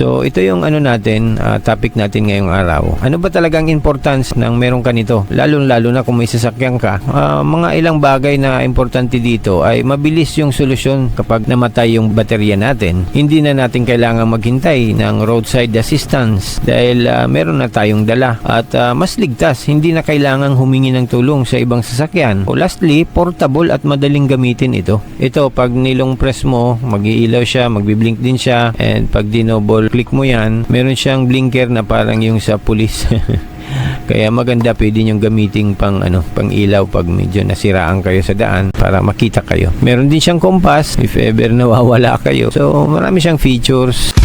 So ito yung ano natin, topic natin ngayong araw. Ano ba talagang importance ng meron ka nito? Lalo na kung may sasakyan ka. Mga ilang bagay na importante dito ay mabilis yung solusyon kapag namatay yung baterya natin. Hindi na natin kailangan maghintay ng roadside assistance dahil meron na tayong dala at mas ligtas. Hindi na kailangang humingi ng tulong sa ibang sasakyan. O lastly, portable at madaling gamitin ito. Ito, pag nilong press mo, mag-iilaw siya, magbiblink din siya, and pag dinoble click mo yan, meron siyang blinker na parang yung sa pulis. Kaya maganda, pwede nyo gamitin pang ilaw pag medyo nasiraan kayo sa daan para makita kayo. Meron din siyang compass if ever nawawala kayo. So marami siyang features.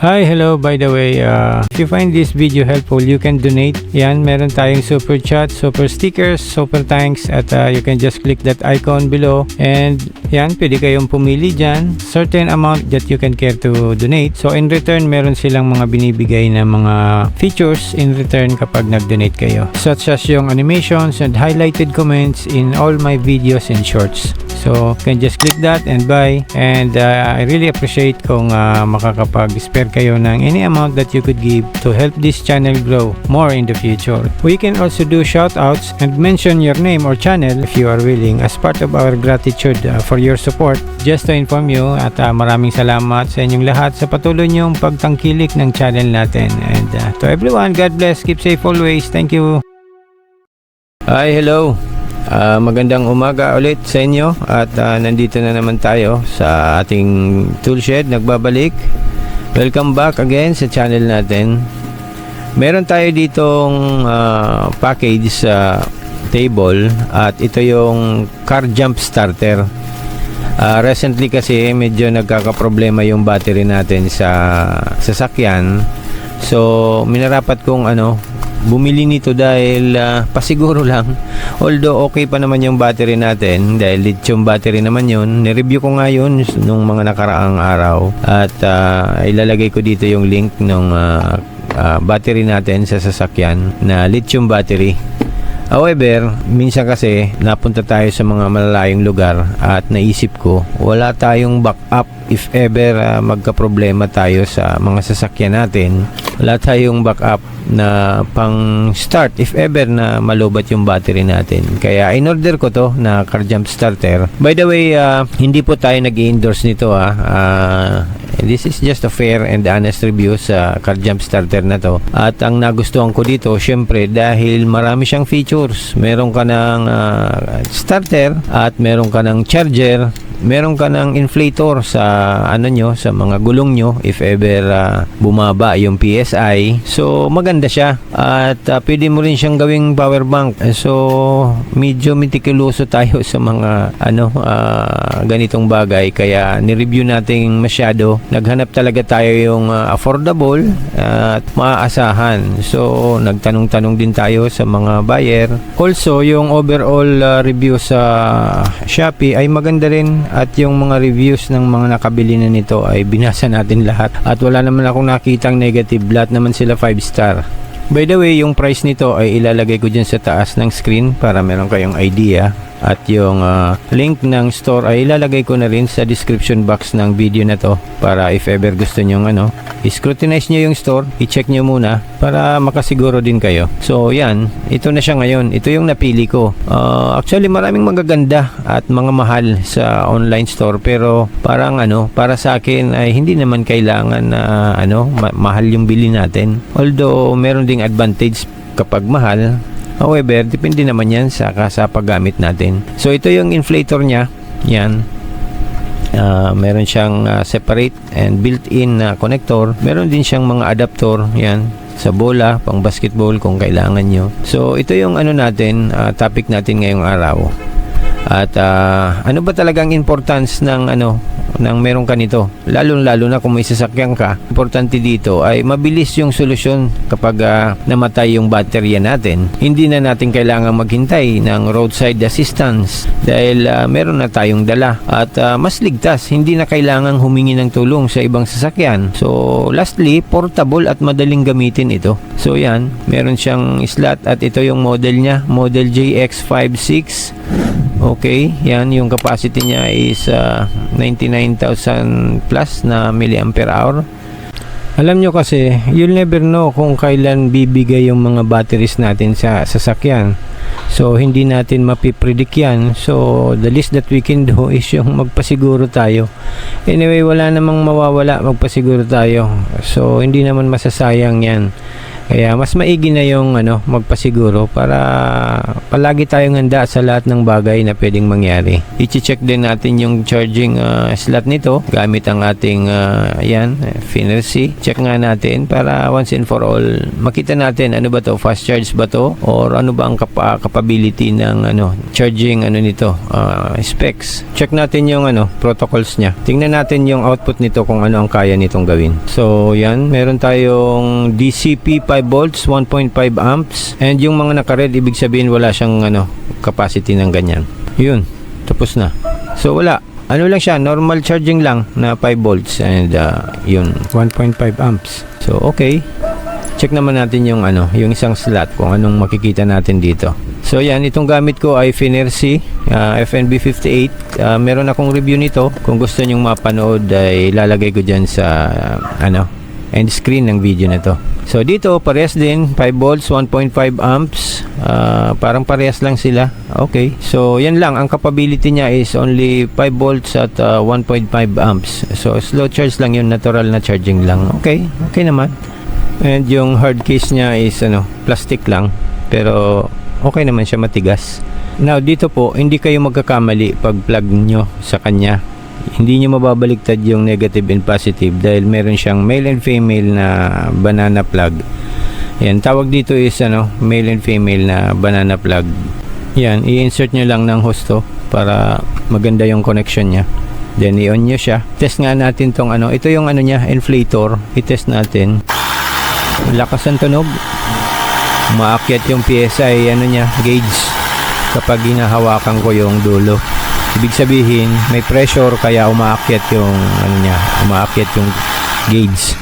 Hi, hello, by the way, if you find this video helpful, you can donate. Yan, meron tayong super chat, super stickers, super thanks, at you can just click that icon below. And yan, pwede kayong pumili dyan, certain amount that you can care to donate. So in return, meron silang mga binibigay na mga features in return kapag nag-donate kayo. Such as yung animations and highlighted comments in all my videos and shorts. So you can just click that and buy. And I really appreciate kung makakapag-spare kayo ng any amount that you could give to help this channel grow more in the future. We can also do shoutouts and mention your name or channel if you are willing as part of our gratitude for your support. Just to inform you at maraming salamat sa inyong lahat sa patuloy niyong pagtangkilik ng channel natin. And to everyone, God bless, keep safe always. Thank you. Hi, hello. Magandang umaga ulit sa inyo at nandito na naman tayo sa ating toolshed, nagbabalik. Welcome back again sa channel natin. Meron tayo ditong package sa table at ito yung car jump starter. Recently kasi medyo nagkakaproblema yung battery natin sa sasakyan. So minarapat kong bumili nito dahil pasiguro lang. Although okay pa naman yung battery natin dahil lithium battery naman yun. Nireview ko nga yun nung mga nakaraang araw at ilalagay ko dito yung link ng battery natin sa sasakyan na lithium battery. However, minsan kasi napunta tayo sa mga malalayong lugar at naisip ko wala tayong backup if ever magka-problema tayo sa mga sasakyan natin. Wala tayong backup na pang start if ever na malubat yung battery natin. Kaya in-order ko to na car jump starter. By the way, hindi po tayo nag-i-endorse nito this is just a fair and honest review sa car jump starter na to. At ang nagustuhan ko dito, syempre dahil marami siyang features. Meron ka ng starter at meron ka ng charger. Meron ka ng inflator sa sa mga gulong nyo if ever bumaba yung PSI. So maganda siya at pwede mo rin siyang gawing power bank. So medyo meticuloso tayo sa mga ganitong bagay kaya ni-review natin masyado. Naghanap talaga tayo yung affordable at maaasahan. So nagtanong-tanong din tayo sa mga buyer. Also yung overall review sa Shopee ay maganda rin. At yung mga reviews ng mga nakabili na nito ay binasa natin lahat. At wala naman akong nakitang negative. Lahat naman sila 5 star. By the way, yung price nito ay ilalagay ko dyan sa taas ng screen para meron kayong idea. At yung link ng store ay ilalagay ko na rin sa description box ng video na to para if ever gusto nyong scrutinize nyo yung store, i-check nyo muna para makasiguro din kayo. So yan, ito na siya ngayon. Ito yung napili ko. Actually maraming magaganda at mga mahal sa online store pero parang para sa akin ay hindi naman kailangan na mahal yung bili natin. Although meron ding advantage kapag mahal. However, depende naman yan sa paggamit natin. So ito yung inflator niya. Yan. Meron siyang separate and built-in na connector. Meron din siyang mga adapter. Yan. Sa bola, pang basketball kung kailangan nyo. So ito yung natin, topic natin ngayong araw. At ano ba talagang importance ng nang meron ka nito. Lalo na kung may sasakyan ka. Importante dito ay mabilis yung solusyon kapag namatay yung baterya natin. Hindi na natin kailangan maghintay ng roadside assistance dahil meron na tayong dala at mas ligtas. Hindi na kailangan humingi ng tulong sa ibang sasakyan. So lastly, portable at madaling gamitin ito. So yan, meron siyang slot at ito yung model niya, model JX56. Okay, yan yung capacity niya is 99,000 plus na milliampere hour. Alam nyo kasi, you'll never know kung kailan bibigay yung mga batteries natin sa sasakyan. So, hindi natin mapipredict yan. So, the least that we can do is yung magpasiguro tayo. Anyway, wala namang mawawala, magpasiguro tayo. So, hindi naman masasayang yan. Kaya mas maigi na yung magpasiguro para palagi tayong handa sa lahat ng bagay na pwedeng mangyari. I-check din natin yung charging slot nito gamit ang ating Finercy. Check nga natin para once and for all makita natin ano ba to, fast charge ba to or ano ba ang capability ng charging nito, specs. Check natin yung protocols niya. Tingnan natin yung output nito kung ano ang kaya nitong gawin. So yan, meron tayong DCP 5 volts, 1.5 amps, and yung mga naka-red ibig sabihin wala siyang capacity ng ganyan. Yun, tapos na. So wala, lang siya, normal charging lang na 5 volts and yun, 1.5 amps. So okay, check naman natin yung yung isang slot kung anong makikita natin dito. So yan, itong gamit ko ay Finercy FNB58. Meron akong review nito. Kung gusto nyong mapanood ay lalagay ko dyan sa end screen ng video na to. So dito parehas din, 5 volts, 1.5 amps, parang parehas lang sila. Okay, so yan lang, ang capability niya is only 5 volts at 1.5 amps. So slow charge lang yun, natural na charging lang. Okay, okay naman. And yung hard case niya is plastic lang, pero okay naman siya, matigas. Now dito po, hindi kayo magkakamali pag plug nyo sa kanya. Hindi nyo mababaliktad yung negative and positive dahil meron siyang male and female na banana plug. Yan, tawag dito is male and female na banana plug. Yan, i-insert nyo lang ng husto para maganda yung connection niya. Then i-on nyo siya. Test nga natin tong ito yung niya, inflator. I-test natin. Lakas ang tunog. Umaakyat yung PSI niya, gauge kapag hinahawakan ko yung dulo. Ibig sabihin, may pressure kaya umaakyat yung umaakyat yung gauge.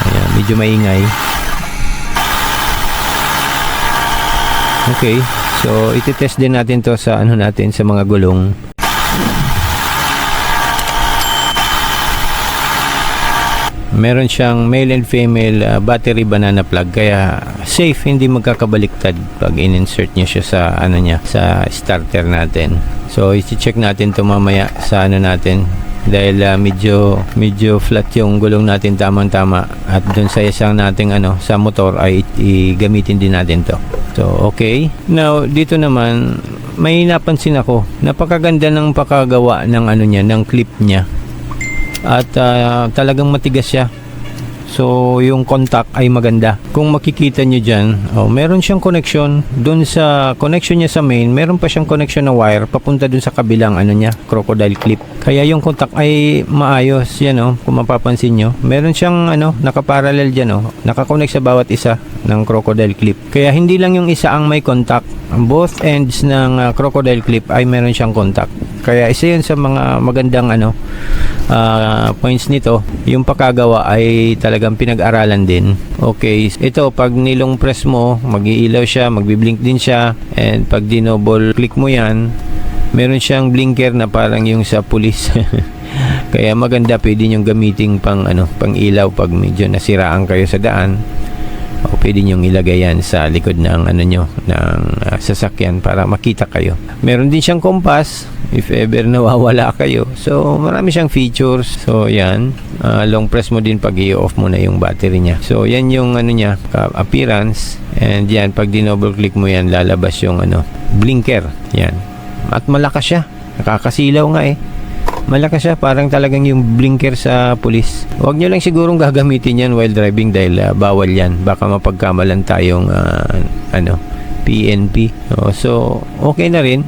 Ayan, medyo maingay. Okay, so iti-test din natin to sa natin sa mga gulong. Meron siyang male and female battery banana plug kaya safe, hindi magkakabaliktad pag in-insert niyo siya sa sa starter natin. So i-check natin to mamaya sa natin dahil medyo flat yung gulong natin, tamang-tama, at dun sa isang nating sa motor ay gamitin din natin to. So okay, now dito naman may napansin ako, napakaganda ng pakagawa ng ng clip niya. At talagang matigas siya. So yung contact ay maganda. Kung makikita nyo dyan, meron siyang connection dun sa connection niya sa main. Meron pa siyang connection na wire papunta dun sa kabilang crocodile clip. Kaya yung contact ay maayos yan, kung mapapansin nyo. Meron siyang nakaparallel dyan, nakakonect sa bawat isa ng crocodile clip. Kaya hindi lang yung isa ang may contact. Both ends ng crocodile clip ay meron siyang contact. Kaya isa yun sa mga magandang points nito. Yung pakagawa ay talagang pinag-aralan din. Okay, ito pag nilong press mo, mag-iilaw siya, magbi-blink din siya, and pag dinoble click mo yan, meron siyang blinker na parang yung sa pulis. Kaya maganda, pwede nyo gamitin pang ilaw pag medyo nasiraan kayo sa daan. O pwede nyong ilagay yan sa likod ng ng sasakyan para makita kayo. Meron din siyang compass if ever nawawala kayo. So marami siyang features. So yan, long press mo din pag i-off mo na yung battery niya. So yan yung niya, appearance. And yan, pag dinoble click mo yan, lalabas yung blinker. Yan. At malakas siya. Nakakasilaw nga eh. Malakas siya, parang talagang yung blinker sa pulis. Huwag nyo lang sigurong gagamitin yan while driving dahil bawal yan. Baka mapagkamalan tayong PNP. So okay na rin.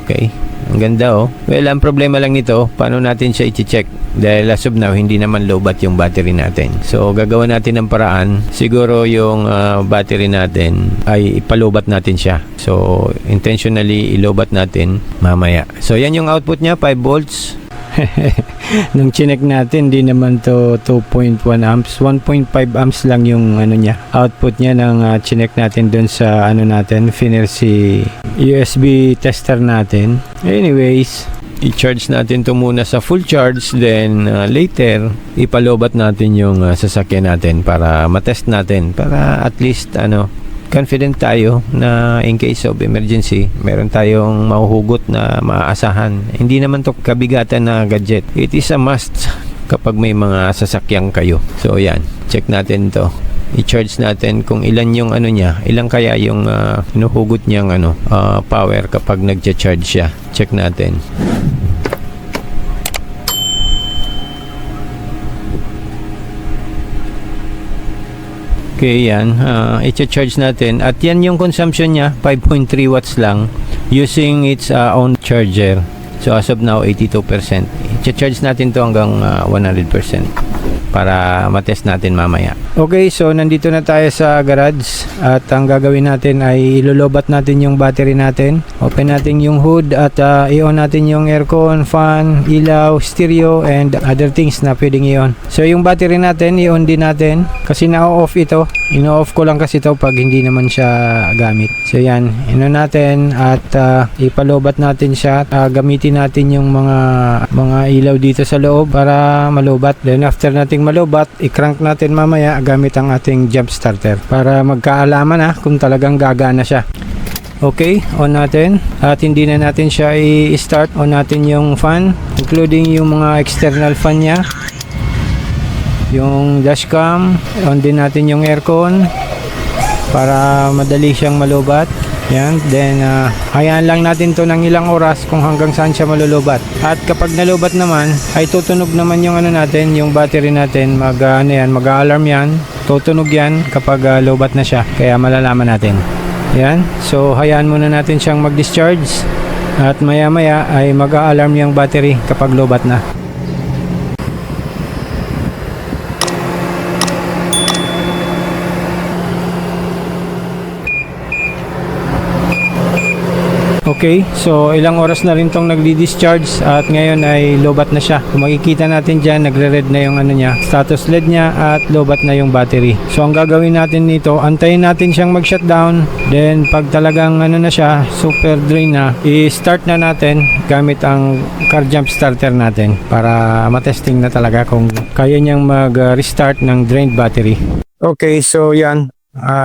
Okay. Ang ganda oh. Well, ang problema lang nito, paano natin siya i-check? Dahil as of now, hindi naman lowbat yung battery natin. So, gagawa natin ng paraan. Siguro yung battery natin ay ipalowbat natin siya. So, intentionally ilowbat natin mamaya. So, yan yung output niya, 5 volts. Nung chinek natin, di naman to 2.1 amps, 1.5 amps lang yung ano niya, output niya ng chinek natin dun sa ano natin, Finersi USB tester natin. Anyways, i-charge natin to muna sa full charge, then later ipalobat natin yung sasakyan natin para matest natin, para at least confident tayo na in case of emergency, meron tayong mahuhugot na maaasahan. Hindi naman to kabigatan na gadget. It is a must kapag may mga sasakyan kayo. So yan, check natin to. I-charge natin kung ilan yung niya, ilang kaya yung hinuhugot niyang power kapag nagcha-charge siya. Check natin. Okay, yan. I-charge natin. At yan yung consumption niya, 5.3 watts lang using its own charger. So, as of now, 82%. I-charge natin to hanggang 100% para matest natin mamaya. Okay, so nandito na tayo sa garage at ang gagawin natin ay ilolobat natin yung battery natin. Open natin yung hood at i-on natin yung aircon, fan, ilaw, stereo and other things na pwedeng i-on. So yung battery natin, i-on din natin kasi na-off ito. Ino-off ko lang kasi ito pag hindi naman siya gamit. So yan, ino natin at ipalobat natin siya. Gamitin natin yung mga ilaw dito sa loob para malobat. Then after nating malobat, i-crank natin mamaya gamit ang ating jump starter para magkaalaman kung talagang gagana siya. Okay, on natin at hindi na natin siya i-start. On natin yung fan, including yung mga external fan niya, yung dashcam, on din natin yung aircon para madali siyang malobat. Yan, then hayaan lang natin to ng ilang oras kung hanggang saan siya malulubat. At kapag nalubat naman, ay tutunog naman yung natin, yung battery natin, mag-alarm yan, tutunog yan kapag lobat na siya, kaya malalaman natin. Yan, so hayaan muna natin siyang mag-discharge at maya maya ay mag-alarm yung battery kapag lobat na. Okay, so ilang oras na rin tong nagdi-discharge at ngayon ay lobat na siya. Kung makikita natin dyan, nagre-red na yung niya, status LED niya at lobat na yung battery. So ang gagawin natin nito, antayin natin siyang mag-shutdown. Then pag talagang na siya, super drain na, i-start na natin gamit ang car jump starter natin para matesting na talaga kung kaya niyang mag-restart ng drained battery. Okay, so yan.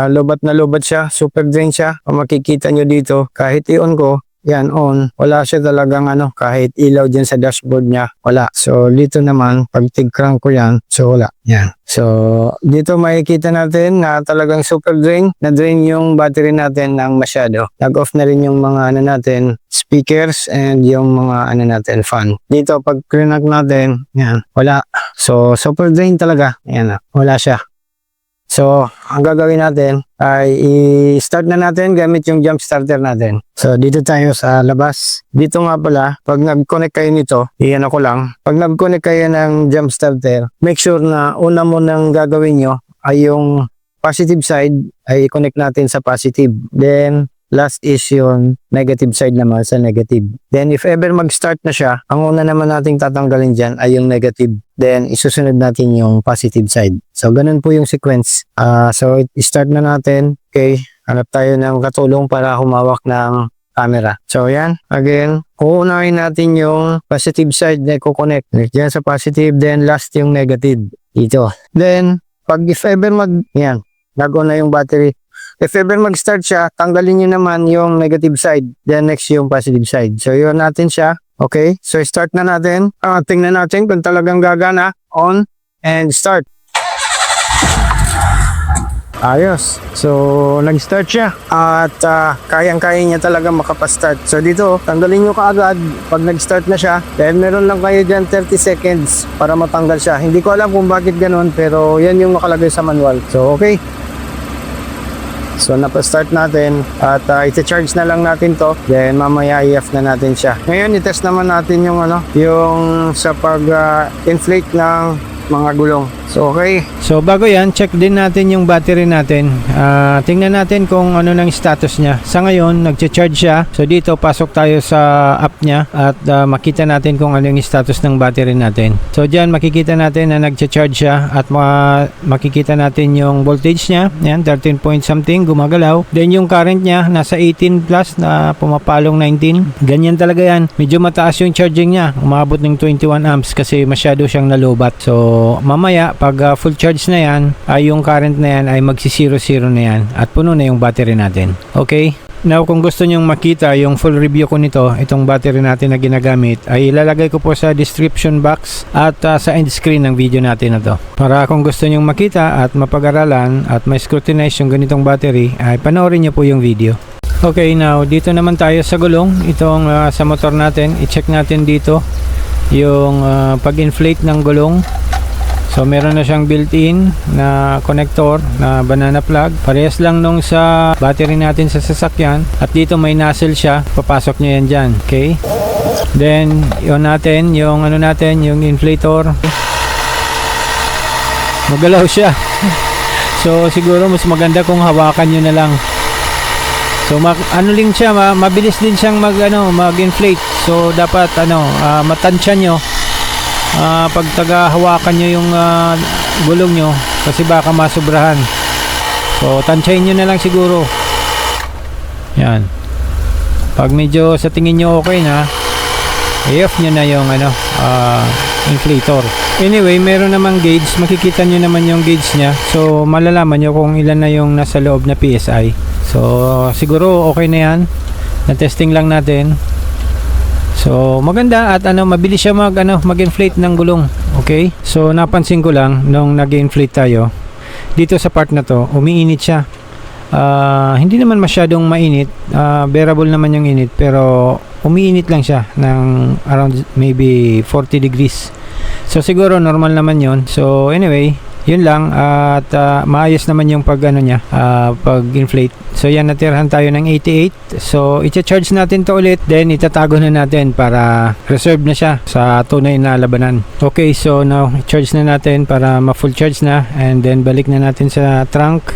Lobat na lobat siya, super drain siya. Kung makikita nyo dito, kahit i-on ko, yan on, wala siya talagang kahit ilaw dyan sa dashboard niya, wala. So dito naman, pag tig-crank ko yan, so wala. Yan. So dito makikita natin na talagang super drain, na drain yung battery natin ng masyado. Nag-off na rin yung mga natin, speakers and yung mga natin, fan. Dito pag crank natin, yan, wala. So super drain talaga, yan wala siya. So, ang gagawin natin ay i-start na natin gamit yung jump starter natin. So, dito tayo sa labas. Dito nga pala, pag nag-connect kayo nito, iyan ako lang. Pag nag-connect kayo ng jump starter, make sure na una mo nang gagawin nyo ay yung positive side ay i-connect natin sa positive. Then, last is yung negative side naman sa negative. Then, if ever mag-start na siya, ang una naman nating tatanggalin dyan ay yung negative. Then, isusunod natin yung positive side. So, ganun po yung sequence. So, start na natin. Okay, hanap tayo ng katulong para humawak ng camera. So, yan. Again, uunahin natin yung positive side na i-connect. Diyan sa positive, then last yung negative. Dito. Then, pag if ever nag-on na yung battery. If ever mag-start siya, tanggalin nyo naman yung negative side. Then next yung positive side. So yun natin siya. Okay, so start na natin. Tingnan natin kung talagang gagana. On and start. Ayos. So nag-start siya. At kayang-kaya niya talaga makapastart. So dito, tanggalin nyo kaagad pag nag-start na siya. Then meron lang kayo dyan 30 seconds para matanggal siya. Hindi ko alam kung bakit ganun, pero yan yung nakalagay sa manual. So okay. So napa-start natin at i-charge na lang natin to. Then mamaya i-off na natin siya. Ngayon i-test naman natin yung yung sa pag-inflate ng mga gulong. So okay. So bago yan, check din natin yung battery natin. Tingnan natin kung ano nang status niya. Sa ngayon, nagcha-charge siya. So dito, pasok tayo sa app niya at makita natin kung ano yung status ng battery natin. So dyan, makikita natin na nagcha-charge siya at makikita natin yung voltage niya. Yan, 13 point something, gumagalaw. Then yung current niya, nasa 18 plus na pumapalong 19. Ganyan talaga yan. Medyo mataas yung charging niya. Umabot ng 21 amps kasi masyado siyang nalobat. So mamaya, pag full charge na yan, yung current na yan ay magsi-0-0 na yan at puno na yung battery natin. Okay? Now, kung gusto nyong makita yung full review ko nito, itong battery natin na ginagamit, ay ilalagay ko po sa description box at sa end screen ng video natin na to. Para kung gusto nyong makita at mapag-aralan at may scrutinize yung ganitong battery, ay panoorin nyo po yung video. Okay, now dito naman tayo sa gulong. Itong sa motor natin, i-check natin dito yung pag-inflate ng gulong. So meron na siyang built-in na connector na banana plug. Parehas lang nung sa battery natin sa sasakyan. At dito may nozzle siya. Papasok nyo yan dyan. Okay? Then, yun natin, yung natin, yung inflator. Magalaw siya. So siguro mas maganda kung hawakan nyo na lang. So lang siya, mabilis din siyang mag-inflate. So dapat matansya nyo. Pag hawakan nyo yung gulong nyo kasi baka masubrahan. So tansyahin nyo na lang siguro. Yan. Pag medyo sa tingin nyo okay na, i-off nyo na yung inflator. Anyway, meron namang gauge. Makikita nyo naman yung gauge nya. So malalaman nyo kung ilan na yung nasa loob na PSI. So siguro okay na yan. Na-testing lang natin. So maganda at mabilis siya mag-inflate ng gulong. Okay? So napansin ko lang nung nag-inflate tayo dito sa part na to, umiinit siya. Hindi naman masyadong mainit, bearable naman yung init, pero umiinit lang siya ng around maybe 40 degrees. So siguro normal naman yon. So anyway, yun lang at maayos naman yung pag-inflate. So yan, natirahan tayo ng 88. So i-charge natin to ulit, then itatago na natin para reserve na siya sa tunay na labanan. Okay, so now charge na natin para ma-full charge na, and then balik na natin sa trunk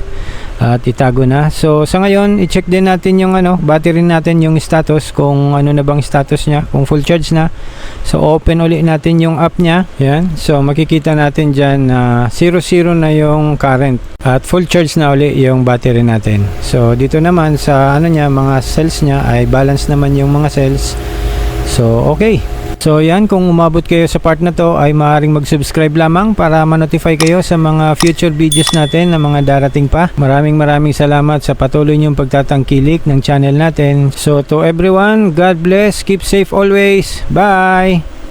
at itago na. So sa ngayon, i-check din natin yung battery natin, yung status, kung ano na bang status niya, kung full charge na. So open ulit natin yung app niya. Yan. So makikita natin dyan na 0 na yung current at full charge na uli yung battery natin. So dito naman sa mga cells niya ay balance naman yung mga cells. So okay. So yan, kung umabot kayo sa part na to ay maaaring mag-subscribe lamang para ma-notify kayo sa mga future videos natin na mga darating pa. Maraming salamat sa patuloy niyong pagtatangkilik ng channel natin. So to everyone, God bless, keep safe always. Bye!